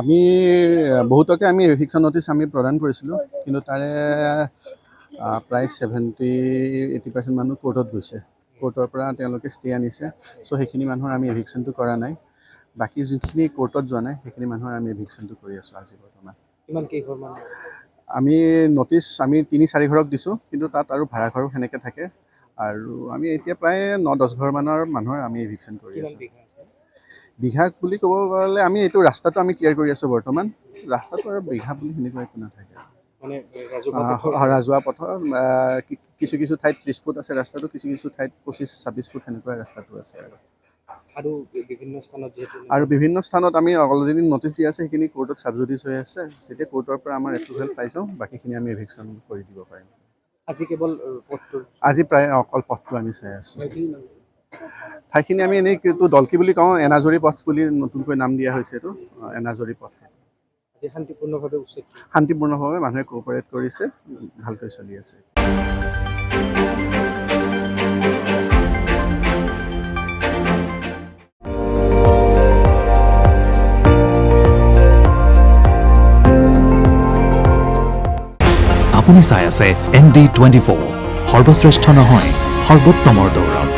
আমি বহুতকে আমি এভিকশ্যন নটিচ আমি প্ৰদান কৰিছিলোঁ, কিন্তু তাৰে প্ৰায় 70-80% মানুহ কোৰ্টত গৈছে। কোৰ্টৰ পৰা তেওঁলোকে ষ্টে আনিছে। চ' সেইখিনি মানুহৰ আমি এভিকশ্যনটো কৰা নাই। বাকী যোনখিনি কোৰ্টত যোৱা নাই সেইখিনি মানুহৰ আমি এভিকশ্যনটো কৰি আছোঁ আজি বৰ্তমান। কিমান কেইঘৰ মান? আমি নটিচ আমি 3-4 ঘৰক দিছোঁ, কিন্তু তাত আৰু ভাড়া ঘৰো সেনেকৈ থাকে। আৰু আমি এতিয়া প্ৰায় 9-10 ঘৰমানৰ মানুহৰ আমি এভিকশ্যন কৰি কিমান আছোঁ। বিঘা আছে? বিঘা বুলি ক'ব গ'লে আমি এইটো ৰাস্তাটো আমি ক্লিয়াৰ কৰি আছোঁ বৰ্তমান। ৰাস্তাটো আৰু বিঘা বুলি সেনেকুৱা একো নাথাকে। মানে ৰাজহুৱা ৰাজহুৱা পথৰ কিছু কিছু ঠাইত 30 ফুট আছে ৰাস্তাটো, কিছু কিছু ঠাইত 25-26 ফুট সেনেকুৱা ৰাস্তাটো আছে আৰু বিভিন্ন স্থানত যিহেতু আৰু বিভিন্ন স্থানত আমি অলৰেডি নটিচ দি আছে, সেইখিনি কোৰ্টত ছাবজুডিচ হৈ আছে। যেতিয়া কোৰ্টৰ পৰা আমাৰ এপ্ৰুভেল পাই যাওঁ, বাকীখিনি আমি এভিকশ্যন কৰি দিব পাৰিম। আজি কেৱল পথটোৰ আজি প্ৰায় অকল পথটো আমি চাই আছোঁ। ঠাইখিনি আমি এনেই দলকি বুলি কওঁ, এনাজৰী পথ বুলি নতুনকৈ নাম দিয়া হৈছে এইটো, এনাজৰী পথ। আজি শান্তিপূৰ্ণভাৱে উচ্ছেদ শান্তিপূৰ্ণভাৱে মানুহে কোঅপাৰেট কৰিছে, ভালকৈ চলি আছে। আপুনি চাই আছে ND24, সৰ্বশ্ৰেষ্ঠ নহয় সৰ্বোত্তমৰ দৌৰ।